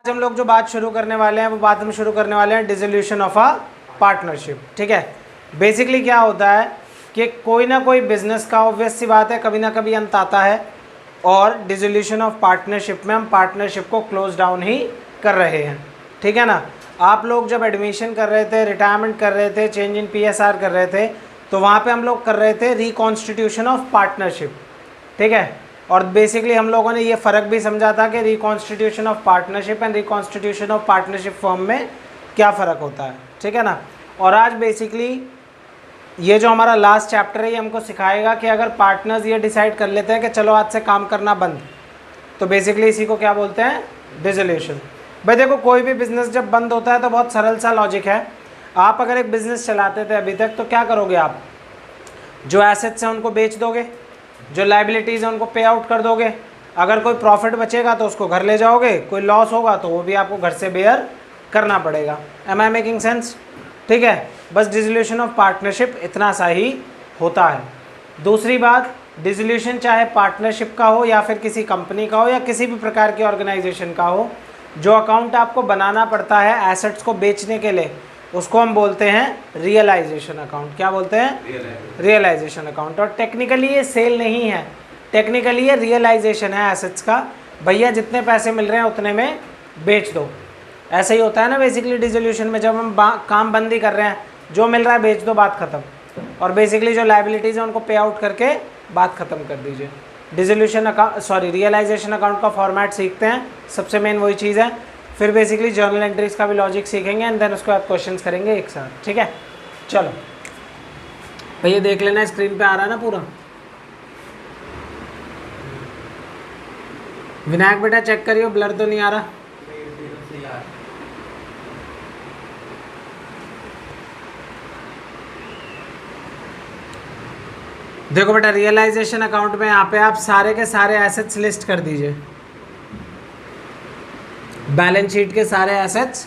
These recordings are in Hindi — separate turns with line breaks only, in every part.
आज हम लोग जो बात शुरू करने वाले हैं वो बात हम शुरू करने वाले हैं डिसोल्यूशन ऑफ अ पार्टनरशिप। ठीक है, बेसिकली क्या होता है कि कोई ना कोई बिजनेस का ऑब्वियस सी बात है कभी ना कभी अंत आता है, और डिसोल्यूशन ऑफ पार्टनरशिप में हम पार्टनरशिप को क्लोज डाउन ही कर रहे हैं। ठीक है ना, आप लोग जब एडमिशन कर रहे थे, रिटायरमेंट कर रहे थे, चेंज इन PSR कर रहे थे, तो वहाँ पे हम लोग कर रहे थे रिकॉन्स्टिट्यूशन ऑफ पार्टनरशिप। ठीक है, और बेसिकली हम लोगों ने ये फ़र्क भी समझा था कि reconstitution of partnership and reconstitution of partnership firm में क्या फ़र्क होता है। ठीक है ना, और आज बेसिकली ये जो हमारा लास्ट चैप्टर है ये हमको सिखाएगा कि अगर पार्टनर्स ये डिसाइड कर लेते हैं कि चलो आज से काम करना बंद, तो बेसिकली इसी को क्या बोलते हैं, डिसोल्यूशन। भाई देखो, कोई भी बिज़नेस जब बंद होता है तो बहुत सरल सा लॉजिक है। आप अगर एक बिज़नेस चलाते थे अभी तक, तो क्या करोगे आप, जो एसेट्स हैं उनको बेच दोगे, जो लाइबिलिटीज़ हैं उनको पे आउट कर दोगे, अगर कोई प्रॉफिट बचेगा तो उसको घर ले जाओगे, कोई लॉस होगा तो वो भी आपको घर से बेयर करना पड़ेगा। Am I making sense? ठीक है, बस डिसोल्यूशन ऑफ पार्टनरशिप इतना सा ही होता है। दूसरी बात, डिसोल्यूशन चाहे पार्टनरशिप का हो या फिर किसी कंपनी का हो या किसी भी प्रकार की ऑर्गेनाइजेशन का हो, जो अकाउंट आपको बनाना पड़ता है एसेट्स को बेचने के लिए, उसको हम बोलते हैं रियलाइजेशन अकाउंट। क्या बोलते हैं? Realisation account. और टेक्निकली ये सेल नहीं है, टेक्निकली ये रियलाइजेशन है एसेट्स का। भैया जितने पैसे मिल रहे हैं उतने में बेच दो, ऐसा ही होता है ना बेसिकली डिसोल्यूशन में। जब हम काम बंद ही कर रहे हैं, जो मिल रहा है बेच दो, बात ख़त्म। और बेसिकली जो लाइबिलिटीज़ है उनको पे आउट करके बात ख़त्म कर दीजिए। डिसोल्यूशन अकाउंट रियलाइजेशन अकाउंट का फॉर्मेट सीखते हैं, सबसे मेन वही चीज़ है। फिर बेसिकली जर्नल एंट्रीज का भी लॉजिक सीखेंगे एंड देन उसके बाद क्वेश्चंस करेंगे एक साथ। ठीक है, चलो भैया देख लेना, स्क्रीन पे आ रहा है ना पूरा। विनायक बेटा चेक करियो, ब्लर तो नहीं आ रहा। देखो बेटा, रियलाइजेशन अकाउंट में यहाँ पे आप सारे के सारे एसेट्स लिस्ट कर दीजिए, बैलेंस शीट के सारे एसेट्स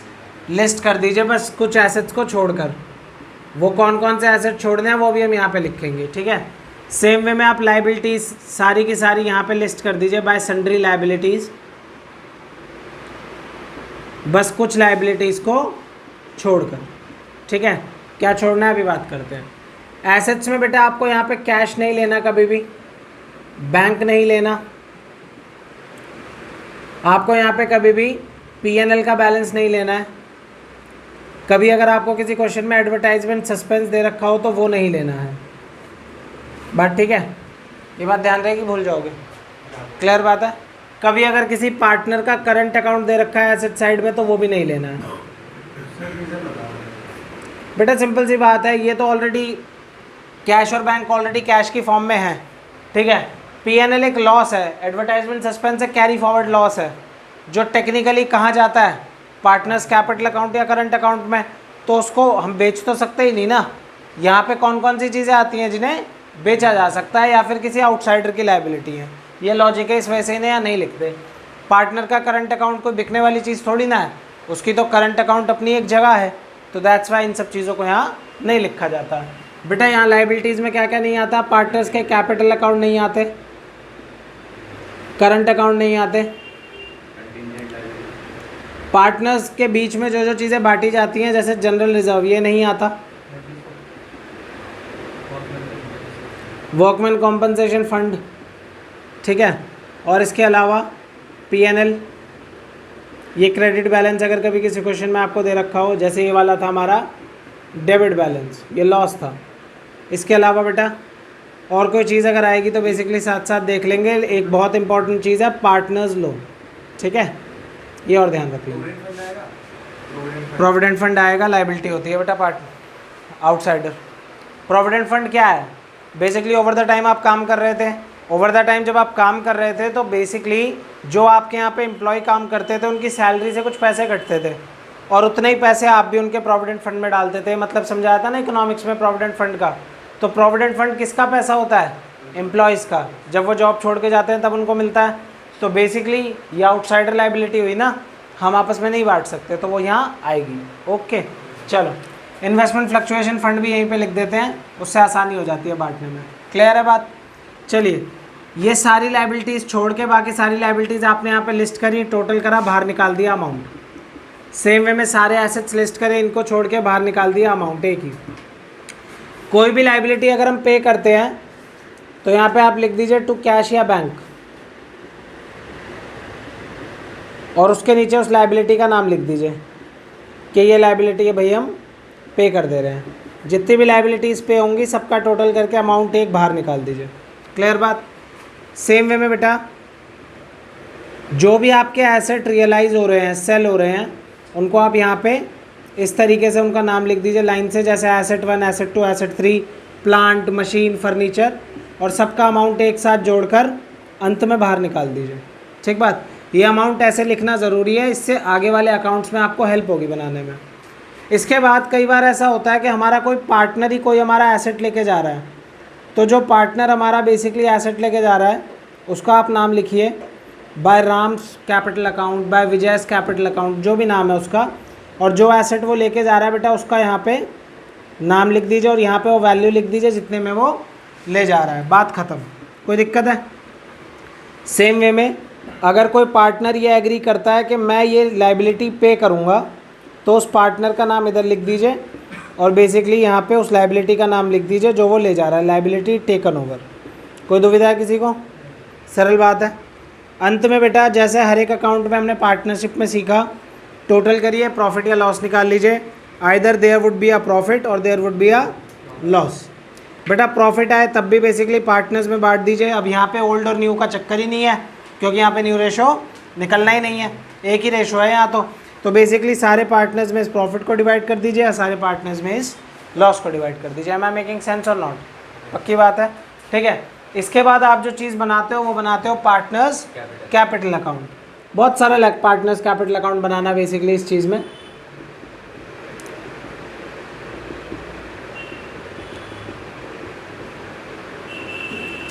लिस्ट कर दीजिए, बस कुछ एसेट्स को छोड़कर। वो कौन कौन से एसेट छोड़ने हैं वो भी हम यहाँ पे लिखेंगे। ठीक है, सेम वे में आप लाइबिलिटीज़ सारी की सारी यहाँ पे लिस्ट कर दीजिए बाय सन्ड्री लाइबिलिटीज़, बस कुछ लाइबिलिटीज़ को छोड़कर। ठीक है, क्या छोड़ना है अभी बात करते हैं। एसेट्स में बेटा आपको यहाँ पे कैश नहीं लेना, कभी भी बैंक नहीं लेना, आपको यहाँ पे कभी भी P&L का बैलेंस नहीं लेना है, कभी अगर आपको किसी क्वेश्चन में एडवर्टाइजमेंट सस्पेंस दे रखा हो तो वो नहीं लेना है। बात ठीक है, ये बात ध्यान रहेगी, भूल जाओगे। क्लियर बात है? कभी अगर किसी पार्टनर का करंट अकाउंट दे रखा है एसेट साइड में तो वो भी नहीं लेना है। बेटा सिंपल सी बात है, ये तो ऑलरेडी कैश और बैंक ऑलरेडी कैश की फॉर्म में है। ठीक है, P&L एक लॉस है, एडवर्टाइजमेंट सस्पेंस एक कैरी फॉरवर्ड लॉस है, जो टेक्निकली कहाँ जाता है, पार्टनर्स कैपिटल अकाउंट या करंट अकाउंट में, तो उसको हम बेच तो सकते ही नहीं ना। यहाँ पे कौन कौन सी चीज़ें आती हैं जिन्हें बेचा जा सकता है या फिर किसी आउटसाइडर की लाइबिलिटी है, ये लॉजिक है, इस वजह से इन्हें यहाँ नहीं लिखते। पार्टनर का करंट अकाउंट कोई बिकने वाली चीज़ थोड़ी ना है, उसकी तो करंट अकाउंट अपनी एक जगह है, तो दैट्स वाई इन सब चीज़ों को यहाँ नहीं लिखा जाता। बेटा यहाँ लाइबिलिटीज़ में क्या क्या नहीं आता, पार्टनर्स के कैपिटल अकाउंट नहीं आते, करंट अकाउंट नहीं आते, पार्टनर्स के बीच में जो जो चीज़ें बांटी जाती हैं जैसे जनरल रिजर्व ये नहीं आता, वर्कमैन कॉम्पनसेशन फंड। ठीक है, और इसके अलावा P&L, ये क्रेडिट बैलेंस अगर कभी किसी क्वेश्चन में आपको दे रखा हो, जैसे ये वाला था हमारा डेबिट बैलेंस, ये लॉस था। इसके अलावा बेटा और कोई चीज़ अगर आएगी तो बेसिकली साथ साथ देख लेंगे। एक बहुत इंपॉर्टेंट चीज़ है पार्टनर्स लो। ठीक है, ये और ध्यान रख लेंगे। प्रोविडेंट फंड आएगा, लाइबिलिटी होती है बेटा पार्टनर आउटसाइडर। प्रोविडेंट फंड क्या है, बेसिकली ओवर द टाइम आप काम कर रहे थे, ओवर द टाइम जब आप काम कर रहे थे तो बेसिकली जो आपके यहाँ पे एम्प्लॉय काम करते थे उनकी सैलरी से कुछ पैसे कटते थे और उतने ही पैसे आप भी उनके प्रोविडेंट फंड में डालते थे। मतलब समझाया था ना इकोनॉमिक्स में प्रोविडेंट फंड का। तो प्रोविडेंट फंड किसका पैसा होता है, एम्प्लॉयज़ का, जब वो जॉब छोड़ के जाते हैं तब उनको मिलता है। तो बेसिकली ये आउटसाइडर लाइबिलिटी हुई ना, हम आपस में नहीं बांट सकते, तो वो यहाँ आएगी। ओके चलो, इन्वेस्टमेंट फ्लक्चुएशन फंड भी यहीं पे लिख देते हैं, उससे आसानी हो जाती है बांटने में। क्लियर है बात? चलिए ये सारी लाइबिलिटीज़ छोड़ के बाकी सारी लाइबिलिटीज़ आपने यहाँ पे लिस्ट करी, टोटल करा, बाहर निकाल दिया अमाउंट। सेम वे में सारे एसेट्स लिस्ट करें, इनको छोड़ के बाहर निकाल दिया अमाउंट एक ही। कोई भी लाइबिलिटी अगर हम पे करते हैं तो यहाँ पे आप लिख दीजिए टू कैश या बैंक, और उसके नीचे उस लाइबिलिटी का नाम लिख दीजिए कि ये लाइबिलिटी है भाई हम पे कर दे रहे हैं। जितनी भी लाइबिलिटीज़ पे होंगी सबका टोटल करके अमाउंट एक बाहर निकाल दीजिए। क्लियर बात। सेम वे में बेटा जो भी आपके एसेट रियलाइज़ हो रहे हैं, सेल हो रहे हैं, उनको आप यहाँ पे इस तरीके से उनका नाम लिख दीजिए लाइन से, जैसे asset 1, asset 2, asset 3, plant, machine, furniture, और सबका अमाउंट एक साथ जोड़कर अंत में बाहर निकाल दीजिए। ठीक बात। ये अमाउंट ऐसे लिखना ज़रूरी है, इससे आगे वाले अकाउंट्स में आपको हेल्प होगी बनाने में। इसके बाद कई बार ऐसा होता है कि हमारा कोई पार्टनर ही कोई हमारा एसेट लेके जा रहा है, तो जो पार्टनर हमारा बेसिकली एसेट लेके जा रहा है उसका आप नाम लिखिए, by Ram's capital account, by Vijay's capital account, जो भी नाम है उसका, और जो एसेट वो लेके जा रहा है बेटा उसका यहाँ पे नाम लिख दीजिए और यहाँ पे वो वैल्यू लिख दीजिए जितने में वो ले जा रहा है। बात ख़त्म। कोई दिक्कत है? सेम वे में अगर कोई पार्टनर ये एग्री करता है कि मैं ये लाइबिलिटी पे करूँगा, तो उस पार्टनर का नाम इधर लिख दीजिए और बेसिकली यहाँ पे उस लाइबिलिटी का नाम लिख दीजिए जो वो ले जा रहा है, लाइबिलिटी टेकन ओवर। कोई दुविधा है किसी को? सरल बात है। अंत में बेटा जैसे हर एक अकाउंट में हमने पार्टनरशिप में सीखा, टोटल करिए, प्रॉफिट या लॉस निकाल लीजिए। Either there would be a profit or there would be a loss. बेटा प्रॉफिट आए तब भी बेसिकली पार्टनर्स में बांट दीजिए। अब यहाँ पे ओल्ड और न्यू का चक्कर ही नहीं है, क्योंकि यहाँ पे न्यू रेशो निकलना ही नहीं है, एक ही रेशो है यहाँ। तो बेसिकली सारे पार्टनर्स में इस प्रॉफिट को डिवाइड कर दीजिए, सारे पार्टनर्स में इस लॉस को डिवाइड कर दीजिए। एम आई मेकिंग सेंस और नॉट? पक्की बात है। ठीक है। इसके बाद आप जो चीज़ बनाते हो वो बनाते हो पार्टनर्स कैपिटल अकाउंट। बहुत सारा पार्टनर्स कैपिटल अकाउंट बनाना बेसिकली इस चीज़ में।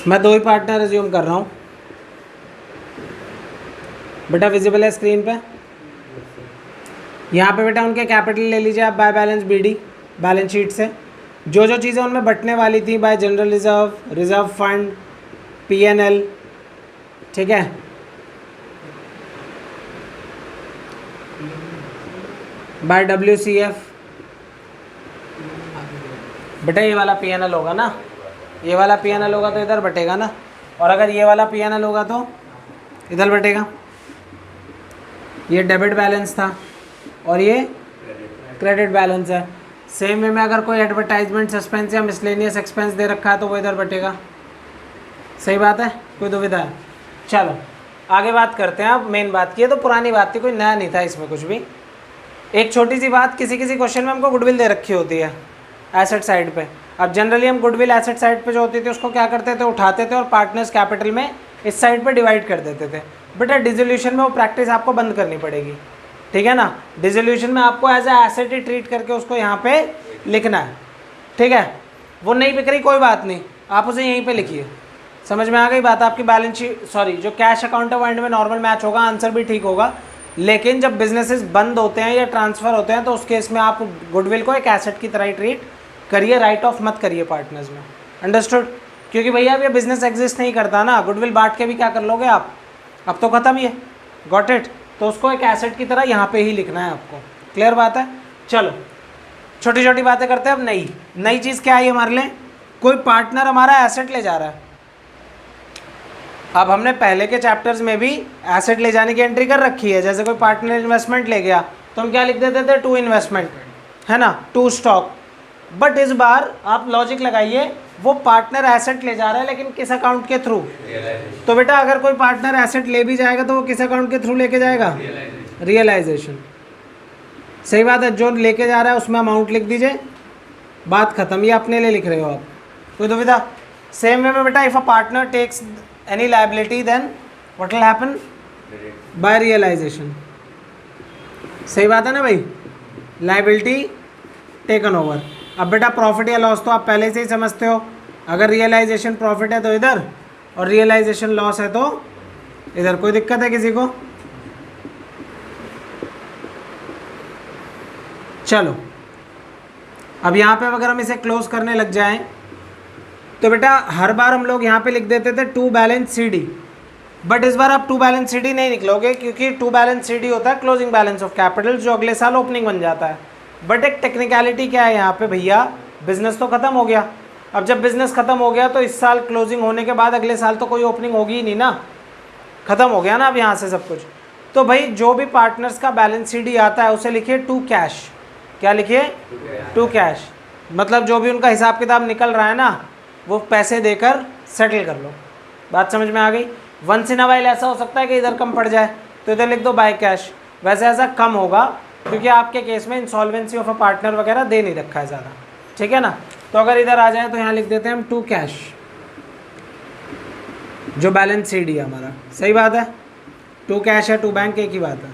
मैं 2 ही पार्टनर रिज्यूम कर रहा हूँ बेटा, विजिबल है स्क्रीन पे। यहाँ पे बेटा उनके कैपिटल ले लीजिए आप by balance BD, balance sheet से जो जो चीज़ें उनमें बटने वाली थी, by general reserve, reserve fund, PNL, ठीक है, बाय डब्ल्यूसीएफ। बेटा ये वाला पीएनएल होगा ना, ये वाला पीएनएल होगा तो इधर बटेगा ना, और अगर ये वाला पीएनएल होगा तो इधर बटेगा। ये डेबिट बैलेंस था और ये क्रेडिट बैलेंस है। सेम वे में अगर कोई एडवर्टाइजमेंट, सस्पेंस या मिसलेनियस एक्सपेंस दे रखा है तो वो इधर बटेगा। सही बात है? कोई दुविधा है? चलो आगे बात करते हैं। अब मेन बात की है तो पुरानी बात थी, कोई नया नहीं था इसमें कुछ भी। एक छोटी सी बात, किसी किसी क्वेश्चन में हमको गुडविल दे रखी होती है एसेट साइड पे। अब जनरली हम गुडविल एसेट साइड पे जो होती थी उसको क्या करते थे, उठाते थे और पार्टनर्स कैपिटल में इस साइड पे डिवाइड कर देते थे। बेटा डिसोल्यूशन में वो प्रैक्टिस आपको बंद करनी पड़ेगी, ठीक है ना। डिसोल्यूशन में आपको एज ए एसेट ही ट्रीट करके उसको यहाँ पे लिखना है, ठीक है। वो नहीं बिक रही कोई बात नहीं, आप उसे यहीं पे लिखिए। समझ में आ गई बात? आपकी बैलेंस शीट, सॉरी जो कैश अकाउंट है वो एंड में नॉर्मल मैच होगा, आंसर भी ठीक होगा। लेकिन जब बिजनेसेस बंद होते हैं या ट्रांसफ़र होते हैं तो उस केस में आप गुडविल को एक एसेट की तरह ही ट्रीट करिए, राइट ऑफ मत करिए पार्टनर्स में। अंडरस्टूड? क्योंकि भैया अब ये बिजनेस एग्जिस्ट नहीं करता ना, गुडविल बांट के भी क्या कर लोगे आप, अब तो ख़त्म ही है। Got it? तो उसको एक एसेट की तरह यहाँ पे ही लिखना है आपको। क्लियर बात है? चलो छोटी छोटी बातें करते हैं। अब नई चीज़ क्या आई हमारे लिए, कोई पार्टनर हमारा एसेट ले जा रहा है। अब हमने पहले के चैप्टर्स में भी एसेट ले जाने की एंट्री कर रखी है। जैसे कोई पार्टनर इन्वेस्टमेंट ले गया तो हम क्या लिख देते थे, टू इन्वेस्टमेंट, है ना, टू स्टॉक। बट इस बार आप लॉजिक लगाइए, वो पार्टनर एसेट ले जा रहा है लेकिन किस अकाउंट के थ्रू? तो बेटा अगर कोई पार्टनर एसेट ले भी जाएगा तो वो किस अकाउंट के थ्रू लेके जाएगा? रियलाइजेशन। सही बात है। जो लेके जा रहा है उसमें अमाउंट लिख दीजिए, बात खत्म। ये अपने लिए लिख रहे हो आप, कोई दुविधा? सेम वे में बेटा if a partner takes any liability then what will happen? By realisation. सही बात है ना भाई? Liability taken over. अब बेटा प्रॉफिट या लॉस तो आप पहले से ही समझते हो। अगर रियलाइजेशन प्रॉफिट है तो इधर, और रियलाइजेशन लॉस है तो इधर। कोई दिक्कत है किसी को? चलो अब यहाँ पे अगर हम इसे क्लोज करने लग जाएं तो बेटा हर बार हम लोग यहाँ पे लिख देते थे to balance C D, but इस बार आप टू बैलेंस सी डी नहीं निकलोगे, क्योंकि टू बैलेंस सी डी होता है क्लोजिंग बैलेंस ऑफ कैपिटल, जो अगले साल ओपनिंग बन जाता है। बट एक टेक्निकलिटी क्या है यहाँ पे भैया, बिजनेस तो खत्म हो गया। अब जब बिजनेस खत्म हो गया तो इस साल क्लोजिंग होने के बाद अगले साल तो कोई ओपनिंग होगी ही नहीं ना, खत्म हो गया ना अब यहाँ से सब कुछ। तो भाई जो भी पार्टनर्स का बैलेंस सी डी आता है उसे लिखिए टू कैश। क्या लिखिए? To cash. मतलब जो भी उनका हिसाब किताब निकल रहा है ना, वो पैसे देकर सेटल कर लो। बात समझ में आ गई? वंस इन अ वाइल ऐसा हो सकता है कि इधर कम पड़ जाए तो इधर लिख दो बाय कैश। वैसे ऐसा कम होगा क्योंकि आपके केस में इंसॉल्वेंसी ऑफ अ पार्टनर वगैरह दे नहीं रखा है ज़्यादा, ठीक है ना। तो अगर इधर आ जाए तो यहाँ लिख देते हैं हम टू कैश, जो बैलेंस सी डी है हमारा। सही बात है, टू कैश है टू बैंक एक ही बात है।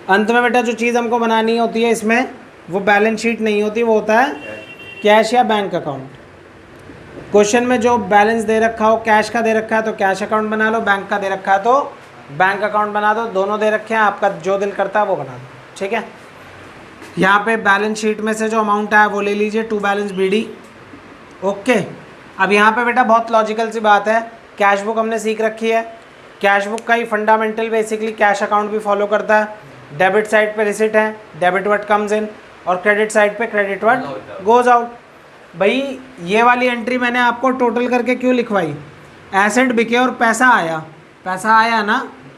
अंत में बेटा जो चीज़ हमको बनानी होती है इसमें, वो बैलेंस शीट नहीं होती, वो होता है कैश या बैंक अकाउंट। क्वेश्चन में जो बैलेंस दे रखा हो, कैश का दे रखा है तो कैश अकाउंट बना लो, बैंक का दे रखा है तो बैंक अकाउंट बना दो। दोनों दे रखे हैं, आपका जो दिल करता है वो बना दो, ठीक है। यहाँ पे बैलेंस शीट में से जो अमाउंट आया वो ले लीजिए, टू बैलेंस बीडी। ओके, अब यहाँ पे बेटा बहुत लॉजिकल सी बात है, कैश बुक हमने सीख रखी है। कैश बुक का ही फंडामेंटल बेसिकली कैश अकाउंट भी फॉलो करता है। डेबिट साइड पे रिसिट है, डेबिट व्हाट कम्स इन, और क्रेडिट साइड पे क्रेडिट व्हाट गोज आउट। भाई ये वाली एंट्री मैंने आपको टोटल करके क्यों लिखवाई? एसेट बिके और पैसा आया, पैसा आया ना,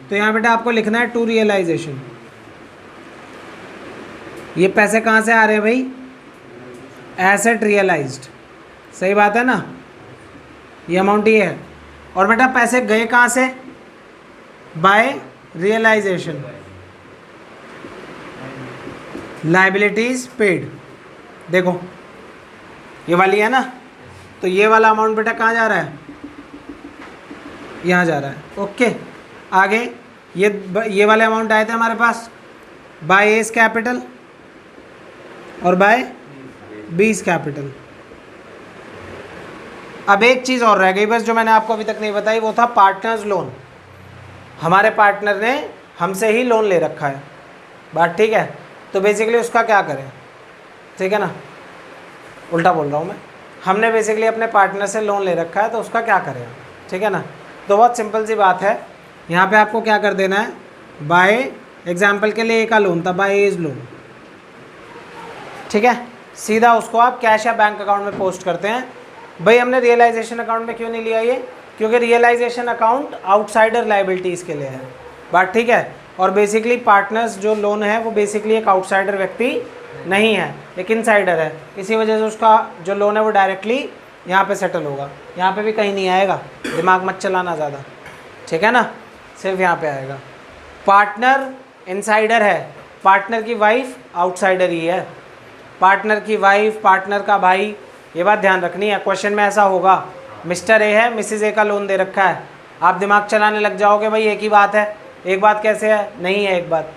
तो यहाँ बेटा आपको लिखना है टू रियलाइजेशन। ये पैसे कहाँ से आ रहे हैं भाई? Asset realised. सही बात है ना, ये अमाउंट ये है। और बेटा पैसे गए कहाँ से? Bye realisation. लाइबिलिटीज पेड, देखो ये वाली है ना, तो ये वाला अमाउंट बेटा कहाँ जा रहा है? यहाँ जा रहा है। ओके, आगे ये वाले अमाउंट आए थे हमारे पास बाय एस कैपिटल और बाय बीस कैपिटल। अब एक चीज़ और रह गई बस, जो मैंने आपको अभी तक नहीं बताई, वो था पार्टनर्स लोन। हमारे पार्टनर ने हमसे ही लोन ले रखा है, बात ठीक है। तो बेसिकली उसका क्या करें, ठीक है ना, उल्टा बोल रहा हूँ मैं। हमने बेसिकली अपने पार्टनर से लोन ले रखा है, तो उसका क्या करें, ठीक है ना। तो बहुत सिंपल सी बात है, यहाँ पे आपको क्या कर देना है, बाय एग्जाम्पल के लिए ए का लोन था, बाय एज लोन, ठीक है। सीधा उसको आप कैश या बैंक अकाउंट में पोस्ट करते हैं। भाई हमने रियलाइजेशन अकाउंट में क्यों नहीं लिया ये? क्योंकि रियलाइजेशन अकाउंट आउटसाइडर लाइबिलिटीज़ के लिए है, बात ठीक है। और बेसिकली पार्टनर्स जो लोन है वो बेसिकली एक आउटसाइडर व्यक्ति नहीं है, एक इनसाइडर है। इसी वजह से उसका जो लोन है वो डायरेक्टली यहाँ पे सेटल होगा, यहाँ पे भी कहीं नहीं आएगा, दिमाग मत चलाना ज़्यादा, ठीक है ना, सिर्फ यहाँ पे आएगा। पार्टनर इनसाइडर है, पार्टनर की वाइफ आउटसाइडर ही है। पार्टनर की वाइफ, पार्टनर का भाई, ये बात ध्यान रखनी है। क्वेश्चन में ऐसा होगा, मिस्टर ए है, मिसिज ए का लोन दे रखा है, आप दिमाग चलाने लग जाओगे भाई एक ही बात है। एक बात कैसे है? नहीं है एक बात,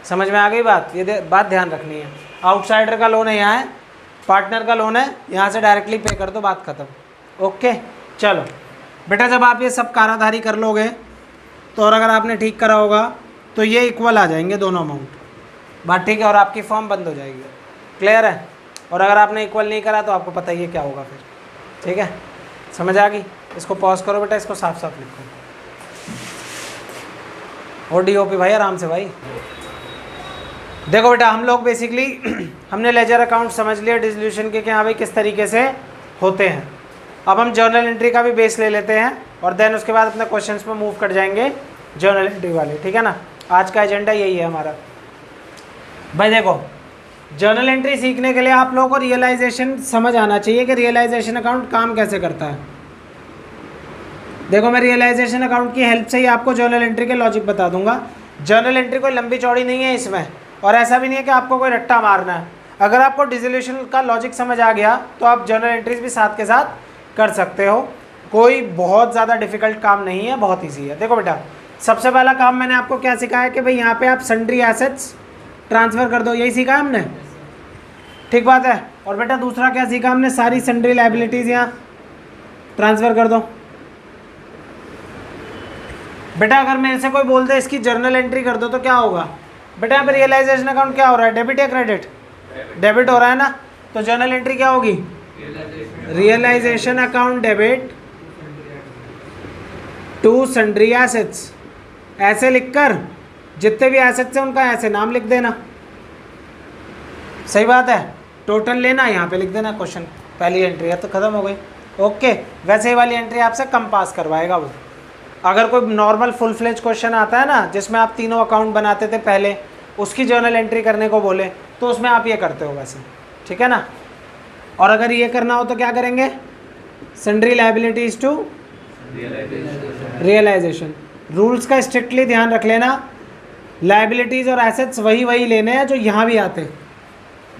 समझ में आ गई बात? ये बात ध्यान रखनी है। आउटसाइडर का लोन है यहाँ है, पार्टनर का लोन है, यहाँ से डायरेक्टली पे कर दो, बात खत्म। ओके चलो बेटा, जब आप ये सब काराधारी कर लोगे तो, और अगर आपने ठीक करा होगा तो ये इक्वल आ जाएंगे दोनों अमाउंट, बात ठीक है, और आपकी फॉर्म बंद हो जाएगी। क्लियर है? और अगर आपने इक्वल नहीं करा तो आपको पता ही है क्या होगा फिर, ठीक है, समझ आ गई? इसको पॉज करो बेटा, इसको साफ साफ लिखो। और डीओपी भाई आराम से भाई। देखो बेटा, हम लोग बेसिकली हमने लेजर अकाउंट समझ लिया डिसोल्यूशन के कि हाँ भाई किस तरीके से होते हैं। अब हम जर्नल एंट्री का भी बेस ले लेते हैं और देन उसके बाद अपने क्वेश्चंस पे मूव कर जाएंगे जर्नल एंट्री वाले, ठीक है ना। आज का एजेंडा यही है हमारा। भाई देखो, जर्नल एंट्री सीखने के लिए आप लोगों को रियलाइजेशन समझ आना चाहिए कि रियलाइजेशन अकाउंट काम कैसे करता है। देखो, मैं रियलाइजेशन अकाउंट की हेल्प से ही आपको जर्नल एंट्री के लॉजिक बता दूंगा। जर्नल एंट्री कोई लंबी चौड़ी नहीं है इसमें, और ऐसा भी नहीं है कि आपको कोई रट्टा मारना है। अगर आपको डिसोल्यूशन का लॉजिक समझ आ गया तो आप जर्नल एंट्रीज भी साथ के साथ कर सकते हो। कोई बहुत ज़्यादा डिफिकल्ट काम नहीं है, बहुत ईजी है। देखो बेटा, सबसे पहला काम मैंने आपको क्या सिखाया कि भाई यहाँ पे आप सन्ड्री एसेट्स ट्रांसफ़र कर दो, यही सीखा है हमने, ठीक बात है। और बेटा दूसरा क्या सीखा हमने, सारी सन्ड्री लाइबिलिटीज़ यहाँ ट्रांसफ़र कर दो। बेटा अगर मेरे से कोई बोल दे इसकी जर्नल एंट्री कर दो तो क्या होगा? बेटा यहाँ पे रियलाइजेशन अकाउंट क्या हो रहा है, डेबिट या क्रेडिट? डेबिट हो रहा है ना, तो जर्नल एंट्री क्या होगी? Realisation account debit to sundry assets, ऐसे लिखकर जितने भी एसेट्स हैं उनका ऐसे नाम लिख देना। सही बात है, टोटल लेना, यहाँ पे लिख देना क्वेश्चन, पहली एंट्री है तो खत्म हो गई। ओके, वैसे ही वाली एंट्री आपसे कम पास करवाएगा वो। अगर कोई नॉर्मल फुल फ्लेज क्वेश्चन आता है ना जिसमें आप तीनों अकाउंट बनाते थे पहले, उसकी जर्नल एंट्री करने को बोले तो उसमें आप ये करते हो वैसे, ठीक है ना। और अगर ये करना हो तो क्या करेंगे, sundry liabilities to realisation. Rules का स्ट्रिक्टली ध्यान रख लेना, लायबिलिटीज़ और एसेट्स वही लेने हैं जो यहाँ भी आते हैं,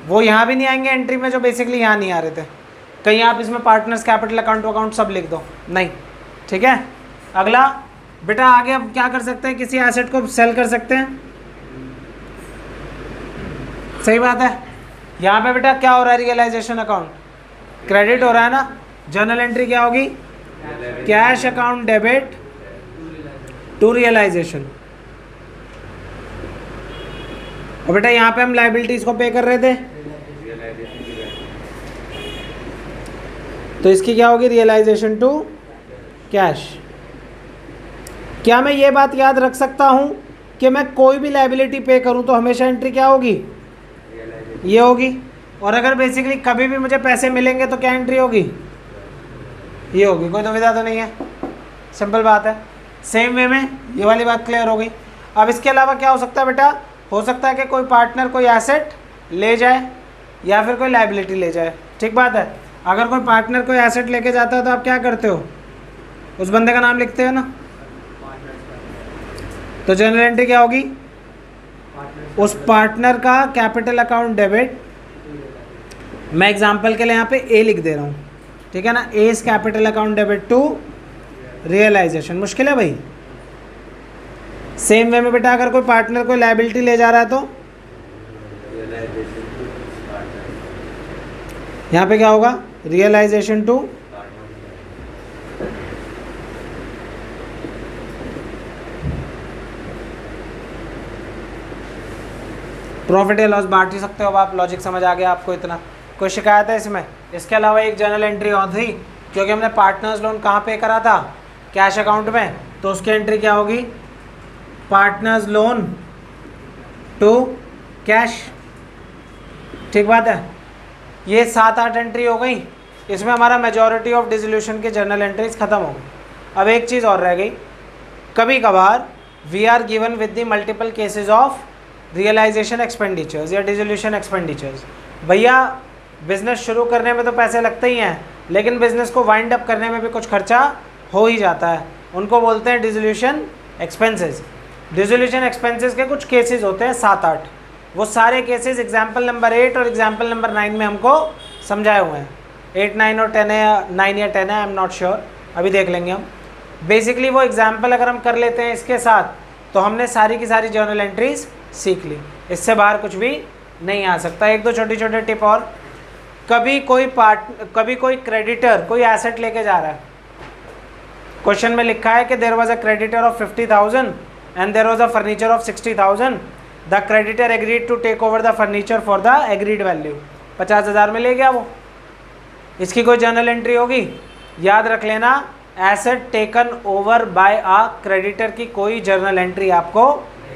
वो यहाँ भी नहीं आएंगे एंट्री में जो बेसिकली यहाँ नहीं आ रहे थे। कहीं आप इसमें पार्टनर्स कैपिटल अकाउंट सब लिख दो, नहीं, ठीक है। अगला बेटा आगे अब क्या कर सकते हैं, किसी एसेट को सेल कर सकते हैं, सही बात है। यहाँ पे बेटा क्या हो रहा है, रियलाइजेशन अकाउंट क्रेडिट हो रहा है ना, जर्नल एंट्री क्या होगी, cash account debit to realisation. और बेटा यहाँ पे हम लाइबिलिटीज को पे कर रहे थे, तो इसकी क्या होगी, रियलाइजेशन टू कैश। क्या मैं ये बात याद रख सकता हूँ कि मैं कोई भी लाइबिलिटी पे करूँ तो हमेशा एंट्री क्या होगी, ये होगी। और अगर बेसिकली कभी भी मुझे पैसे मिलेंगे तो क्या एंट्री होगी, ये होगी। कोई दुविधा तो नहीं है, सिंपल बात है। सेम वे में ये वाली बात क्लियर हो गई। अब इसके अलावा क्या हो सकता है बेटा, हो सकता है कि कोई पार्टनर कोई एसेट ले जाए या फिर कोई लाइबिलिटी ले जाए, ठीक बात है। अगर कोई पार्टनर कोई एसेट लेके जाता है तो आप क्या करते हो, उस बंदे का नाम लिखते हो ना, तो जनरल एंट्री क्या होगी, उस पार्टनर का कैपिटल अकाउंट डेबिट। मैं एग्जांपल के लिए यहाँ पे ए लिख दे रहा हूँ, ठीक है ना, A is capital account debit to realisation. मुश्किल है भाई। सेम वे में बेटा अगर कोई पार्टनर कोई लायबिलिटी ले जा रहा है तो यहाँ पे क्या होगा, रियलाइजेशन टू प्रॉफिट या लॉस बांट ही सकते हो आप। लॉजिक समझ आ गया आपको इतना, कोई शिकायत है इसमें। इसके अलावा एक जर्नल एंट्री और थी, क्योंकि हमने पार्टनर्स लोन कहाँ पे करा था, कैश अकाउंट में, तो उसकी एंट्री क्या होगी, पार्टनर्स लोन टू कैश, ठीक बात है। ये 7-8 एंट्री हो गई, इसमें हमारा मेजॉरिटी ऑफ डिसोल्यूशन के जर्नल एंट्रीज खत्म हो गई। अब एक चीज़ और रह गई, कभी कभार we are given with the multiple cases of realisation expenditures या डिसोल्यूशन एक्सपेंडिचर्स। भैया बिजनेस शुरू करने में तो पैसे लगते ही हैं, लेकिन बिजनेस को वाइंड अप करने में भी कुछ खर्चा हो ही जाता है, उनको बोलते हैं डिसोल्यूशन एक्सपेंसेस। डिसोल्यूशन एक्सपेंसेस के कुछ केसेस होते हैं 7-8, वो सारे केसेस एग्जाम्पल नंबर 8 और एग्जाम्पल नंबर 9 में हमको समझाए हुए हैं। 8, 9 और 10 है, 9 या 10 है, आई एम नॉट श्योर, अभी देख लेंगे हम। बेसिकली वो एग्जाम्पल अगर हम कर लेते हैं इसके साथ, तो हमने सारी की सारी जर्नल एंट्रीज सीख ली, इससे बाहर कुछ भी नहीं आ सकता। एक दो छोटी छोटे टिप और, कभी कोई क्रेडिटर कोई एसेट लेके जा रहा है, क्वेश्चन में लिखा है कि there was a creditor of 50,000 and there was a furniture of 60,000, the creditor agreed to take over the furniture for the agreed value. 50,000 में ले गया वो, इसकी कोई जर्नल एंट्री होगी, याद रख लेना, asset taken over by a creditor की कोई जर्नल एंट्री आपको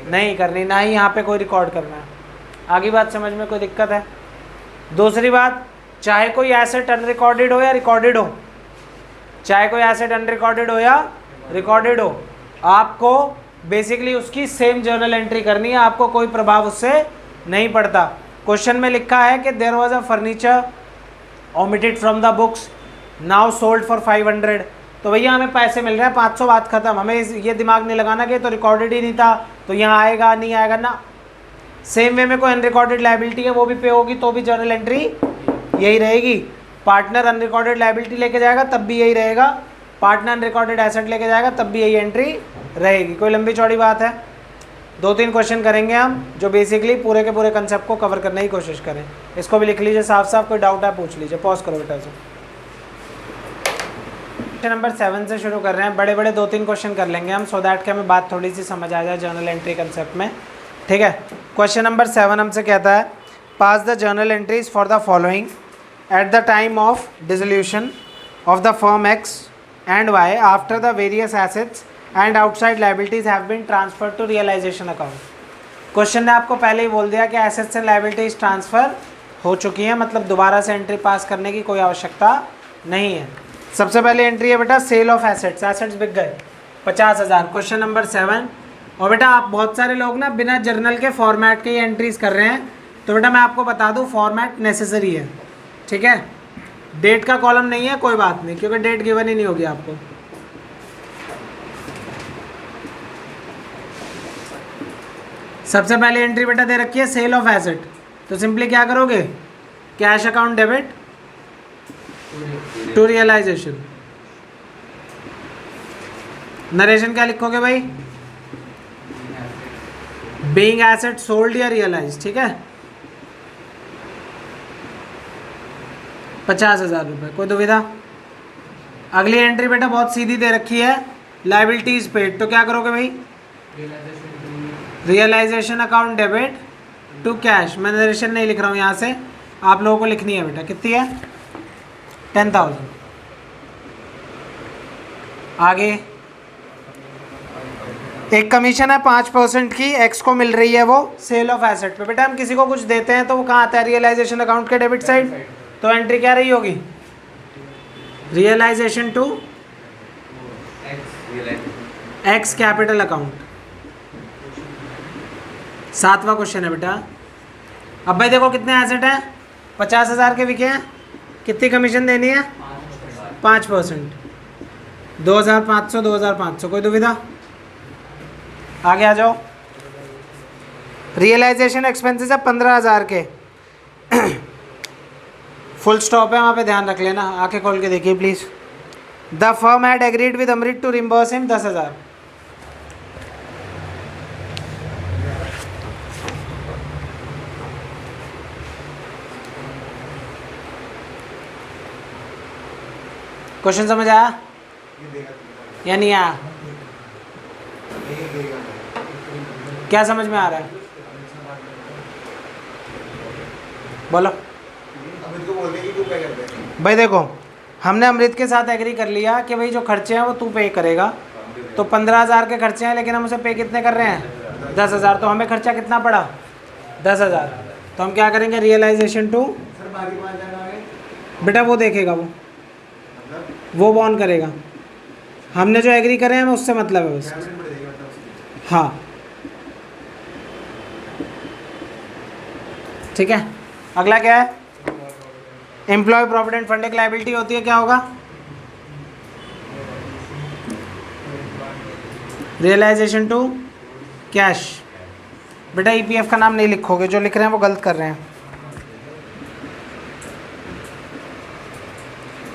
नहीं करनी, ना ही यहाँ पे कोई रिकॉर्ड करना है। आगे बात समझ में कोई दिक्कत है? दूसरी बात, चाहे कोई एसेट अनरिकॉर्डेड हो या रिकॉर्डेड हो, चाहे कोई एसेट अनरिकॉर्डेड हो या रिकॉर्डेड हो, आपको बेसिकली उसकी सेम जर्नल एंट्री करनी है, आपको कोई प्रभाव उससे नहीं पड़ता। क्वेश्चन में लिखा है कि there was a furniture omitted from the books now sold for 500, तो भैया हमें पैसे मिल रहे हैं 500, बात खत्म। हमें ये दिमाग नहीं लगाना कि तो रिकॉर्डेड ही नहीं था तो यहाँ आएगा नहीं आएगा ना। सेम वे में कोई अनरिकॉर्डेड लायबिलिटी है वो भी पे होगी तो भी जर्नल एंट्री यही रहेगी। पार्टनर अनरिकॉर्डेड लायबिलिटी लेके जाएगा तब भी यही रहेगा, पार्टनर अनरिकॉर्डेड एसेट लेके जाएगा तब भी यही एंट्री रहेगी। कोई लंबी चौड़ी बात है? 2-3 क्वेश्चन करेंगे हम जो बेसिकली पूरे के पूरे कंसेप्ट को कवर करने की कोशिश करें। इसको भी लिख लीजिए साफ साफ, कोई डाउट है पूछ लीजिए। पॉज करो बेटा। क्वेश्चन नंबर 7 से शुरू कर रहे हैं, बड़े बड़े 2-3 क्वेश्चन कर लेंगे हम, सो दैट कि हमें बात थोड़ी सी समझ आ जाए जर्नल एंट्री कंसेप्ट में, ठीक है। क्वेश्चन नंबर 7 हमसे कहता है, pass the journal entries for the following at the time of dissolution of the firm X and Y after the various assets and outside liabilities have been transferred to realisation account. Question ने आपको पहले ही बोल दिया कि एसेट्स एंड लाइबिलिटीज ट्रांसफ़र हो चुकी हैं, मतलब दोबारा से एंट्री पास करने की कोई आवश्यकता नहीं है। सबसे पहले एंट्री है बेटा सेल ऑफ एसेट्स, एसेट्स बिक गए 50,000, क्वेश्चन नंबर 7। और बेटा आप बहुत सारे लोग ना बिना जर्नल के फॉर्मेट के ही एंट्रीज कर रहे हैं, तो बेटा मैं आपको बता दूं फॉर्मेट नेसेसरी है, ठीक है। डेट का कॉलम नहीं है कोई बात नहीं, क्योंकि डेट गिवन ही नहीं होगी आपको। सबसे पहले एंट्री बेटा दे रखी है सेल ऑफ एसेट, तो सिंपली क्या करोगे, cash account debit to realisation. Narration क्या लिखोगे भाई, बीइंग एसेट सोल्ड या रियलाइज, ठीक है। 50,000 रुपये, कोई दुविधा। अगली एंट्री बेटा बहुत सीधी दे रखी है, लाइबिलिटीज पेड, तो क्या करोगे भाई, realisation account debit to cash. मैं नरेशन नहीं लिख रहा हूँ यहाँ से, आप लोगों को लिखनी है बेटा, कितनी है 10,000। आगे एक कमीशन है 5% की, एक्स को मिल रही है वो सेल ऑफ एसेट पे। बेटा हम किसी को कुछ देते हैं तो वो कहाँ आता है, रियलाइजेशन अकाउंट के डेबिट साइड, तो एंट्री क्या रही होगी, realisation to X capital account. 7वां क्वेश्चन है बेटा। अब भाई देखो कितने एसेट हैं, 50,000 के बिके हैं, कितनी कमीशन देनी है 5%, 2,500 2,500, कोई दुविधा। आगे आ जाओ। रियलाइजेशन एक्सपेंसेस है 15,000 के, फुल स्टॉप है वहाँ पे, ध्यान रख लेना, आंखें खोल के देखिए please. The firm had agreed with Amrit to reimburse him 10,000। Question समझ आया या नहीं आया, क्या समझ में आ रहा है, बोलो। भाई देखो हमने अमृत के साथ एग्री कर लिया कि भाई जो खर्चे हैं वो तू पे करेगा, तो 15,000 के खर्चे हैं, लेकिन हम उसे पे कितने कर रहे हैं 10,000, तो हमें खर्चा कितना पड़ा 10,000, तो हम क्या करेंगे, रियलाइजेशन टू, बेटा वो देखेगा, वो बॉन्ड करेगा, हमने जो एग्री करे हैं हमें उससे मतलब है बस। हाँ ठीक है। अगला क्या है, एम्प्लॉय प्रोविडेंट फंड एक लाइबिलिटी होती है, क्या होगा, रियलाइजेशन टू कैश। बेटा ईपीएफ का नाम नहीं लिखोगे, जो लिख रहे हैं वो गलत कर रहे हैं।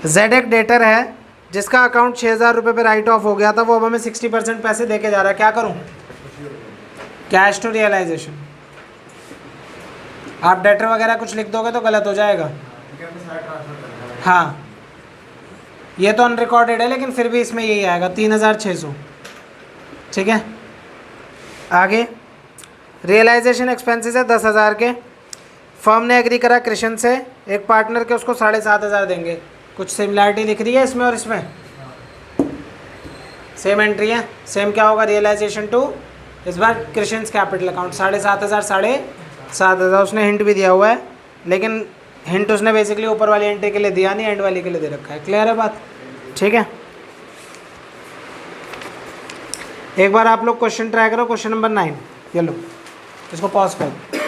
जेड एक डेटर है जिसका अकाउंट 6,000 रुपये पे राइट ऑफ हो गया था, वो अब हमें 60% पैसे दे के जा रहा है, क्या करूं, कैश टू रियलाइजेशन। आप डेटर वगैरह कुछ लिख दोगे तो गलत हो जाएगा। हाँ ये तो अनरिकॉर्डेड है, लेकिन फिर भी इसमें यही आएगा 3,600, ठीक है। आगे रियलाइजेशन एक्सपेंसेस है 10,000 के, फर्म ने एग्री करा कृष्ण से, एक पार्टनर के उसको 7,500 देंगे। कुछ सिमिलैरिटी दिख रही है इसमें और इसमें, सेम एंट्री है, सेम क्या होगा, रियलाइजेशन टू, इस बार कृष्ण कैपिटल अकाउंट 7,500 उसने हिंट भी दिया हुआ है, लेकिन हिंट उसने बेसिकली ऊपर वाली एंट्री के लिए दिया नहीं, एंड वाली के लिए दे रखा है। क्लियर है बात, ठीक है। एक बार आप लोग क्वेश्चन ट्राई करो, क्वेश्चन नंबर 9, ये लो इसको पॉज करो।